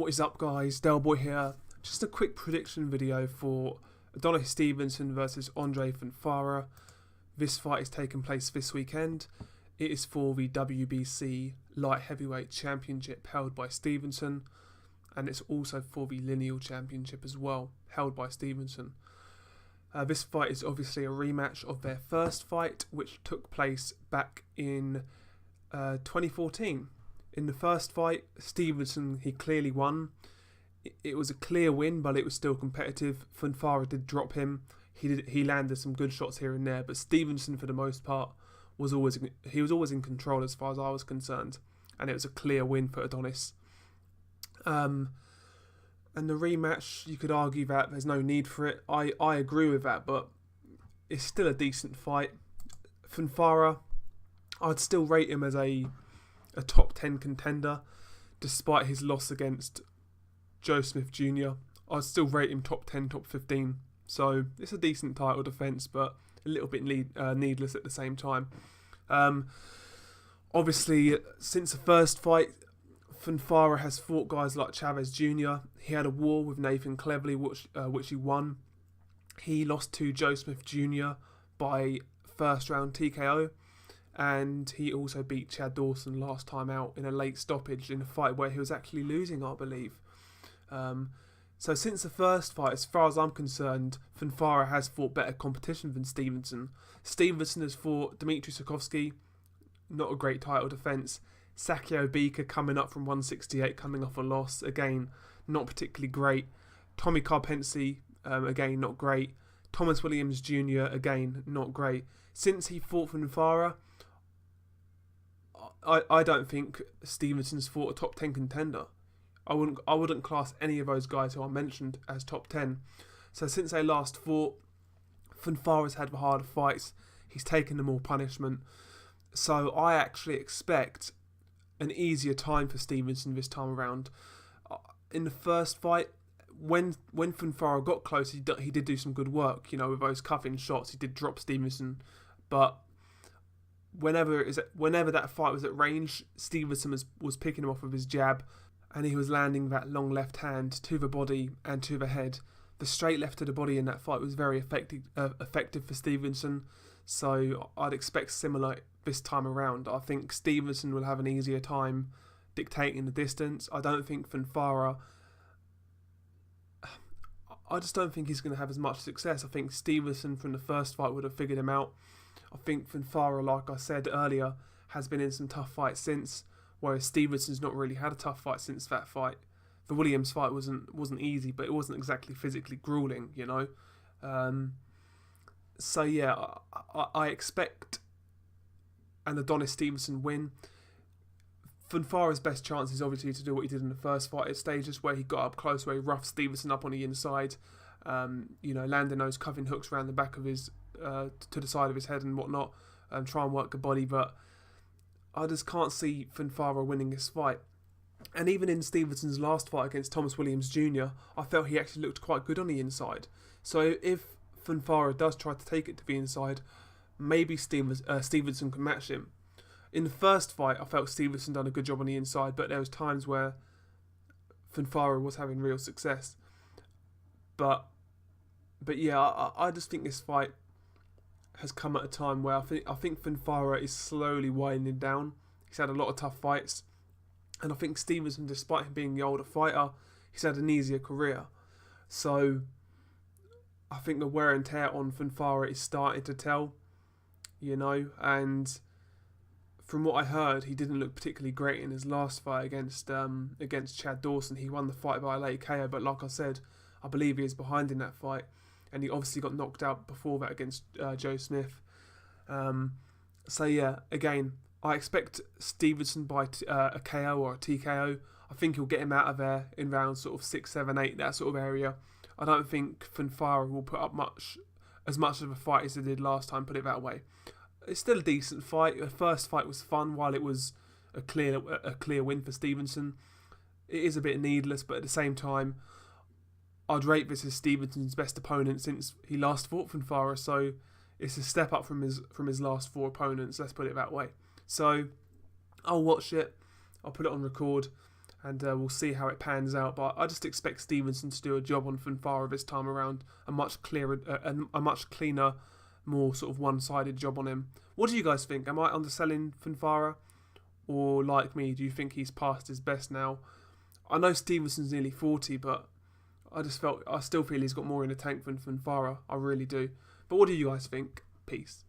What is up, guys? Delboy here. Just a quick prediction video for Adonis Stevenson versus Andrzej Fonfara. This fight is taking place this weekend. It is for the WBC Light Heavyweight Championship held by Stevenson, and it's also for the Lineal Championship as well, held by Stevenson. This fight is obviously a rematch of their first fight, which took place back in 2014. In the first fight, Stevenson, he clearly won. It was a clear win, but it was still competitive. Fonfara did drop him. He landed some good shots here and there, but Stevenson, for the most part, was always in control as far as I was concerned, and it was a clear win for Adonis. And the rematch, you could argue that there's no need for it. I agree with that, but it's still a decent fight. Fonfara, I'd still rate him as a top 10 contender, despite his loss against Joe Smith Jr. I'd still rate him top 10, top 15. So it's a decent title defence, but a little bit needless at the same time. Obviously, since the first fight, Fonfara has fought guys like Chavez Jr. He had a war with Nathan Cleverly, which he won. He lost to Joe Smith Jr. by first round TKO. And he also beat Chad Dawson last time out in a late stoppage in a fight where he was actually losing, I believe. So since the first fight, as far as I'm concerned, Fonfara has fought better competition than Stevenson. Stevenson has fought Dmitry Sokovsky, not a great title defence. Sakio Bika coming up from 168, coming off a loss, again, not particularly great. Tommy Karpency, again, not great. Thomas Williams Jr., again, not great. Since he fought Fonfara, I don't think Stevenson's fought a top 10 contender. I wouldn't class any of those guys who I mentioned as top 10. So since they last fought, Fonfara's had the harder fights. He's taken the more punishment. So I actually expect an easier time for Stevenson this time around. In the first fight, when Fonfara got close, he did do some good work. You know, with those cuffing shots, he did drop Stevenson, but whenever that fight was at range, Stevenson was picking him off with his jab, and he was landing that long left hand to the body and to the head. The straight left to the body in that fight was very effective for Stevenson, so I'd expect similar this time around. I think Stevenson will have an easier time dictating the distance. I don't think Fonfara, I just don't think he's going to have as much success. I think Stevenson from the first fight would have figured him out. I think Fonfara, like I said earlier, has been in some tough fights since, whereas Stevenson's not really had a tough fight since that fight. The Williams fight wasn't easy, but it wasn't exactly physically grueling, you know. So yeah, I expect an Adonis Stevenson win. Fonfara's best chance is obviously to do what he did in the first fight at stages, where he got up close, where he roughed Stevenson up on the inside, landing those cuffing hooks around the back of his, to the side of his head and whatnot, and try and work the body. But I just can't see Fonfara winning this fight. And even in Stevenson's last fight against Thomas Williams Jr., I felt he actually looked quite good on the inside. So if Fonfara does try to take it to the inside, maybe Stevenson can match him. In the first fight, I felt Stevenson done a good job on the inside, but there was times where Fonfara was having real success. But yeah, I just think this fight has come at a time where I think Fonfara is slowly winding down. He's had a lot of tough fights, and I think Stevenson, despite him being the older fighter, he's had an easier career. So I think the wear and tear on Fonfara is starting to tell, you know. And from what I heard, he didn't look particularly great in his last fight against Chad Dawson. He won the fight by a late KO, but like I said, I believe he is behind in that fight. And he obviously got knocked out before that against Joe Smith. So yeah, again, I expect Stevenson by a KO or a TKO. I think he'll get him out of there in rounds sort of 6, 7, 8, that sort of area. I don't think Fonfara will put up as much of a fight as he did last time, put it that way. It's still a decent fight. The first fight was fun, while it was a clear win for Stevenson. It is a bit needless, but at the same time, I'd rate this as Stevenson's best opponent since he last fought Fonfara, so it's a step up from his last 4 opponents, let's put it that way. So I'll watch it, I'll put it on record, and we'll see how it pans out. But I just expect Stevenson to do a job on Fonfara this time around, a much cleaner, more sort of one-sided job on him. What do you guys think? Am I underselling Fonfara? Or like me, do you think he's past his best now? I know Stevenson's nearly 40, but I still feel he's got more in the tank than Fonfara. I really do. But what do you guys think? Peace.